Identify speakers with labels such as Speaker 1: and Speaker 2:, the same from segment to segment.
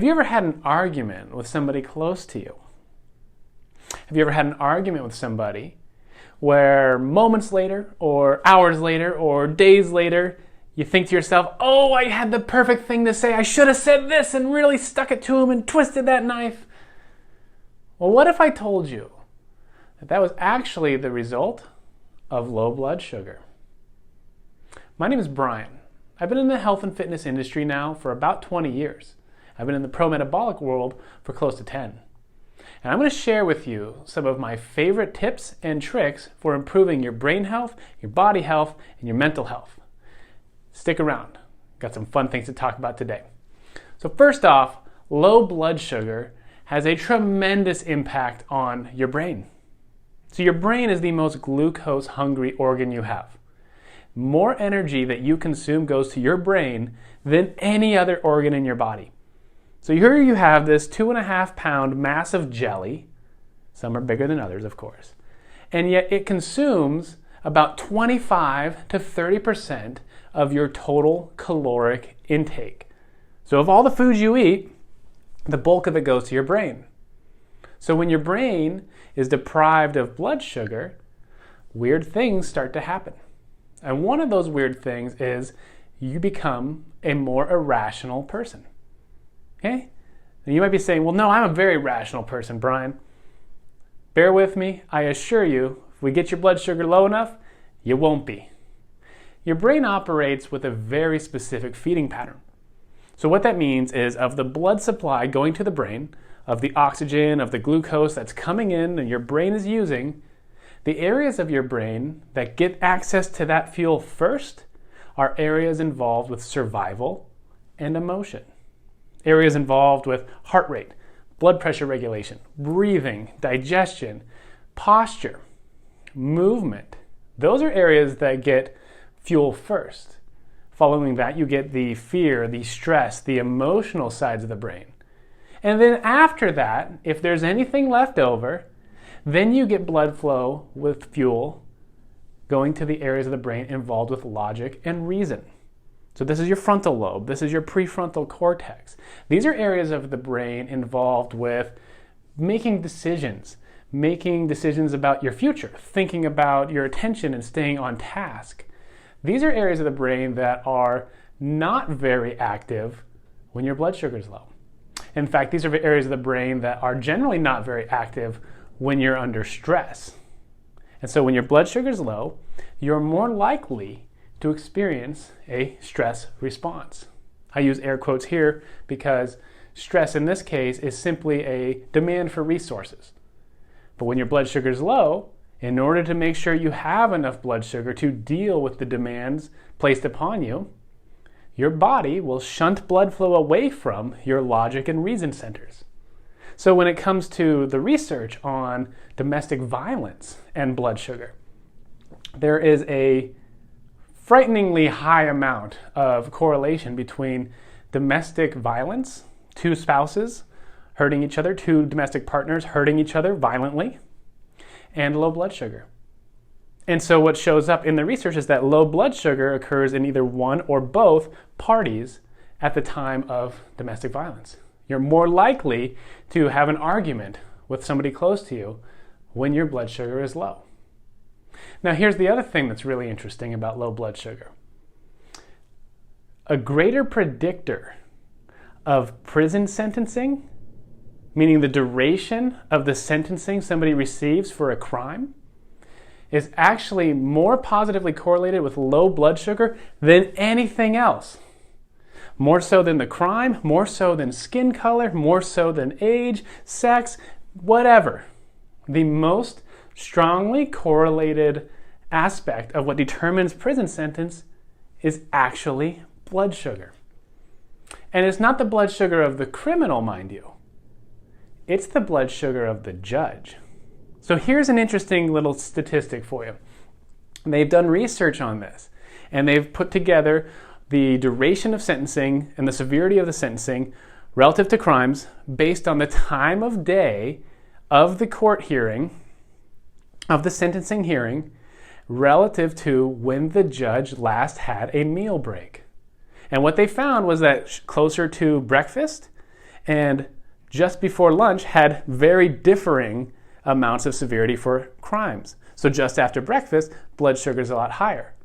Speaker 1: Have you ever had an argument with somebody close to you? Have you ever had an argument with somebody where moments later, or hours later, or days later, you think to yourself, oh, I had the perfect thing to say. I should have said this and really stuck it to him and twisted that knife. Well, what if I told you that that was actually the result of low blood sugar? My name is Brian. I've been in the health and fitness industry now for about 20 years. I've been in the Prometabolic world for close to 10. And I'm going to share with you some of my favorite tips and tricks for improving your brain health, your body health, and your mental health. Stick around. Got some fun things to talk about today. So first off, low blood sugar has a tremendous impact on your brain. So your brain is the most glucose-hungry organ you have. More energy that you consume goes to your brain than any other organ in your body. So here you have this 2.5-pound mass of jelly. Some are bigger than others, of course. And yet it consumes about 25 to 30% of your total caloric intake. So of all the foods you eat, the bulk of it goes to your brain. So when your brain is deprived of blood sugar, weird things start to happen. And one of those weird things is you become a more irrational person. Okay? And you might be saying, well, no, I'm a very rational person, Brian. Bear with me. I assure you, if we get your blood sugar low enough, you won't be. Your brain operates with a very specific feeding pattern. So what that means is of the blood supply going to the brain, of the oxygen, of the glucose that's coming in and your brain is using, the areas of your brain that get access to that fuel first are areas involved with survival and emotion. Areas involved with heart rate, blood pressure regulation, breathing, digestion, posture, movement. Those are areas that get fuel first. Following that, you get the fear, the stress, the emotional sides of the brain. And then after that, if there's anything left over, then you get blood flow with fuel going to the areas of the brain involved with logic and reason. So this is your frontal lobe. This is your prefrontal cortex. These are areas of the brain involved with making decisions about your future, thinking about your attention and staying on task. These are areas of the brain that are not very active when your blood sugar is low. In fact, these are areas of the brain that are generally not very active when you're under stress. And so when your blood sugar is low, you're more likely to experience a stress response. I use air quotes here because stress in this case is simply a demand for resources. But when your blood sugar is low, in order to make sure you have enough blood sugar to deal with the demands placed upon you, your body will shunt blood flow away from your logic and reason centers. So when it comes to the research on domestic violence and blood sugar, there is a frighteningly high amount of correlation between domestic violence, two spouses hurting each other, two domestic partners hurting each other violently, and low blood sugar. And so what shows up in the research is that low blood sugar occurs in either one or both parties at the time of domestic violence. You're more likely to have an argument with somebody close to you when your blood sugar is low. Now here's the other thing that's really interesting about low blood sugar. A greater predictor of prison sentencing, meaning the duration of the sentencing somebody receives for a crime, is actually more positively correlated with low blood sugar than anything else. More so than the crime, more so than skin color, more so than age, sex, whatever. The most strongly correlated aspect of what determines prison sentence is actually blood sugar. And it's not the blood sugar of the criminal, mind you. It's the blood sugar of the judge. So here's an interesting little statistic for you. They've done research on this, and they've put together the duration of sentencing and the severity of the sentencing relative to crimes based on the time of day of the court hearing, of the sentencing hearing, relative to when the judge last had a meal break. And what they found was that closer to breakfast and just before lunch had very differing amounts of severity for crimes. So just after breakfast, blood sugar is a lot higher.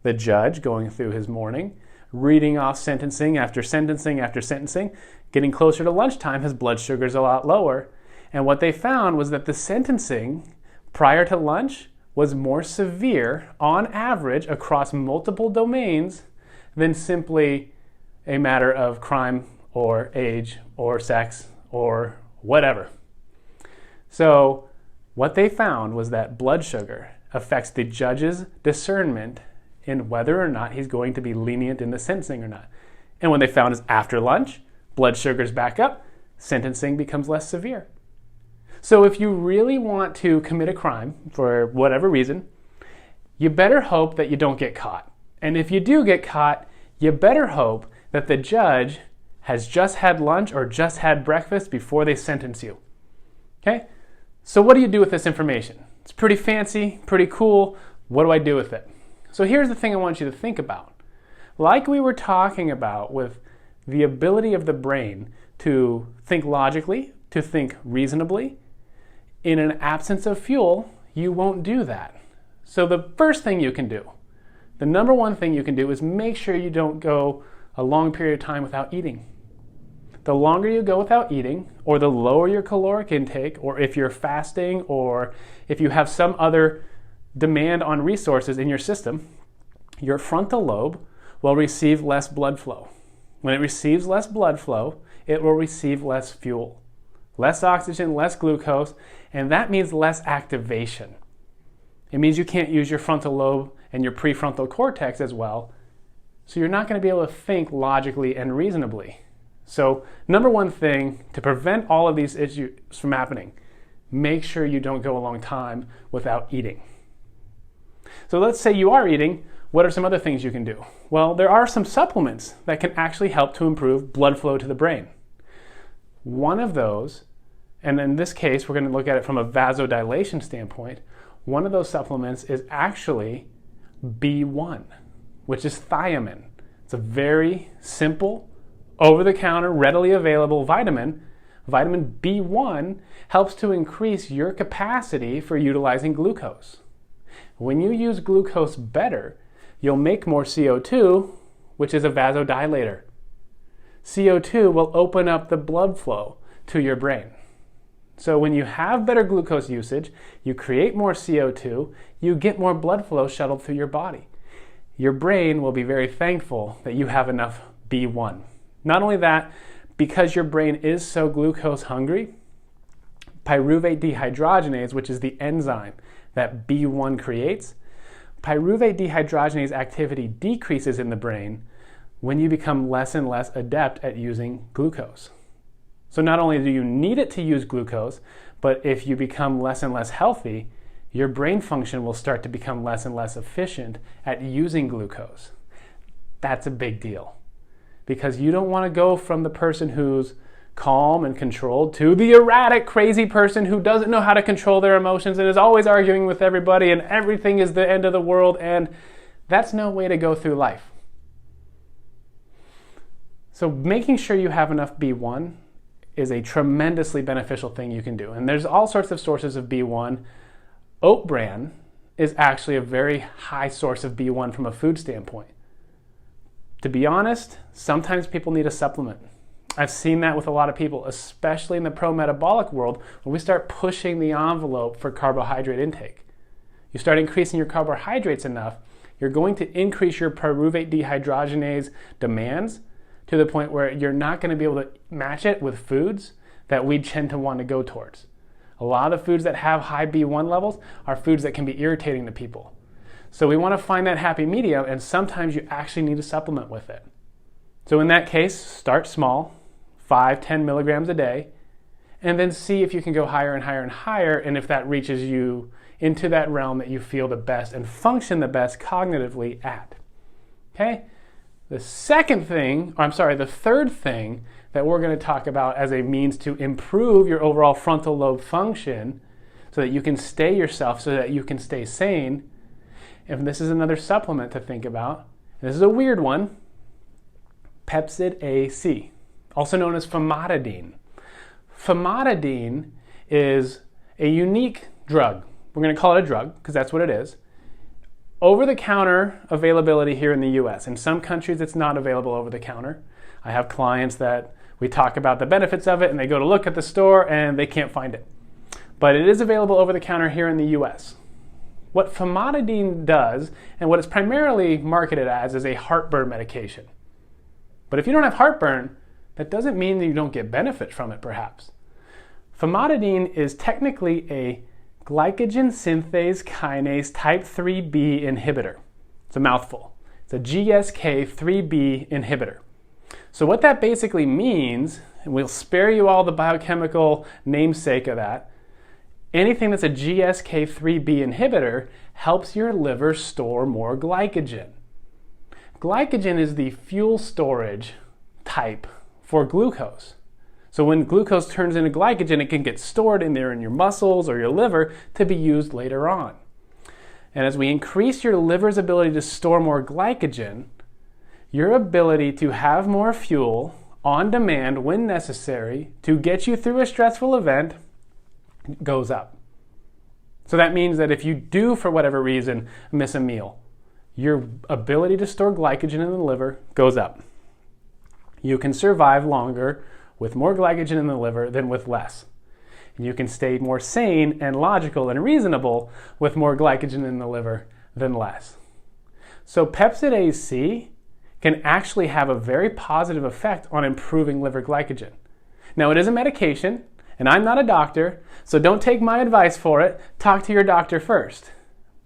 Speaker 1: The judge going through his morning, reading off sentencing after sentencing after sentencing, getting closer to lunchtime, his blood sugar is a lot lower. And what they found was that the sentencing prior to lunch was more severe on average across multiple domains than simply a matter of crime or age or sex or whatever. So what they found was that blood sugar affects the judge's discernment in whether or not he's going to be lenient in the sentencing or not. And what they found is after lunch, blood sugar's back up, sentencing becomes less severe. So if you really want to commit a crime for whatever reason, you better hope that you don't get caught. And if you do get caught, you better hope that the judge has just had lunch or just had breakfast before they sentence you. Okay? So what do you do with this information? It's pretty fancy, pretty cool. What do I do with it? So here's the thing I want you to think about. Like we were talking about with the ability of the brain to think logically, to think reasonably, in an absence of fuel, you won't do that. So the first thing you can do, the number one thing you can do is make sure you don't go a long period of time without eating. The longer you go without eating, or the lower your caloric intake, or if you're fasting, or if you have some other demand on resources in your system, your frontal lobe will receive less blood flow. When it receives less blood flow, it will receive less fuel, less oxygen, less glucose, and that means less activation. It means you can't use your frontal lobe and your prefrontal cortex as well, so you're not going to be able to think logically and reasonably. So, number one thing to prevent all of these issues from happening, make sure you don't go a long time without eating. So let's say you are eating. What are some other things you can do? Well, there are some supplements that can actually help to improve blood flow to the brain. One of those, and in this case, we're going to look at it from a vasodilation standpoint, one of those supplements is actually B1, which is thiamine. It's a very simple, over-the-counter, readily available vitamin. Vitamin B1 helps to increase your capacity for utilizing glucose. When you use glucose better, you'll make more CO2, which is a vasodilator. CO2 will open up the blood flow to your brain. So when you have better glucose usage, you create more CO2, you get more blood flow shuttled through your body. Your brain will be very thankful that you have enough B1. Not only that, because your brain is so glucose hungry, pyruvate dehydrogenase, which is the enzyme that B1 creates, pyruvate dehydrogenase activity decreases in the brain when you become less and less adept at using glucose. So not only do you need it to use glucose, but if you become less and less healthy, your brain function will start to become less and less efficient at using glucose. That's a big deal, because you don't want to go from the person who's calm and controlled to the erratic, crazy person who doesn't know how to control their emotions and is always arguing with everybody and everything is the end of the world, and that's no way to go through life. So making sure you have enough B1 is a tremendously beneficial thing you can do. And there's all sorts of sources of B1. Oat bran is actually a very high source of B1 from a food standpoint. To be honest, sometimes people need a supplement. I've seen that with a lot of people, especially in the pro-metabolic world, when we start pushing the envelope for carbohydrate intake. You start increasing your carbohydrates enough, you're going to increase your pyruvate dehydrogenase demands to the point where you're not going to be able to match it with foods that we tend to want to go towards. A lot of foods that have high B1 levels are foods that can be irritating to people. So we want to find that happy medium, and sometimes you actually need to supplement with it. So in that case, start small, 5-10 milligrams a day, and then see if you can go higher and higher and higher, and if that reaches you into that realm that you feel the best and function the best cognitively at. Okay? The third thing that we're going to talk about as a means to improve your overall frontal lobe function so that you can stay yourself, so that you can stay sane, and this is another supplement to think about, and this is a weird one, Pepsid AC. also known as famotidine. Famotidine is a unique drug. We're going to call it a drug because that's what it is. Over-the-counter availability here in the US. In some countries, it's not available over-the-counter. I have clients that we talk about the benefits of it and they go to look at the store and they can't find it. But it is available over-the-counter here in the US. What famotidine does, and what it's primarily marketed as, is a heartburn medication. But if you don't have heartburn, that doesn't mean that you don't get benefit from it, perhaps. Famotidine is technically a glycogen synthase kinase type 3B inhibitor. It's a mouthful. It's a GSK3B inhibitor. So what that basically means, and we'll spare you all the biochemical namesake of that, anything that's a GSK3B inhibitor helps your liver store more glycogen. Glycogen is the fuel storage type for glucose. So when glucose turns into glycogen, it can get stored in there in your muscles or your liver to be used later on. And as we increase your liver's ability to store more glycogen, your ability to have more fuel on demand when necessary to get you through a stressful event goes up. So that means that if you do, for whatever reason, miss a meal, your ability to store glycogen in the liver goes up. You can survive longer with more glycogen in the liver than with less. And you can stay more sane and logical and reasonable with more glycogen in the liver than less. So Pepsid AC can actually have a very positive effect on improving liver glycogen. Now, it is a medication, and I'm not a doctor, so don't take my advice for it. Talk to your doctor first.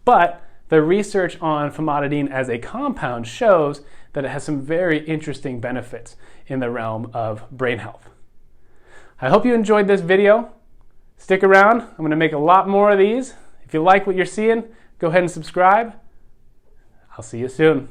Speaker 1: But the research on famotidine as a compound shows that it has some very interesting benefits in the realm of brain health. I hope you enjoyed this video. Stick around. I'm going to make a lot more of these. If you like what you're seeing, go ahead and subscribe. I'll see you soon.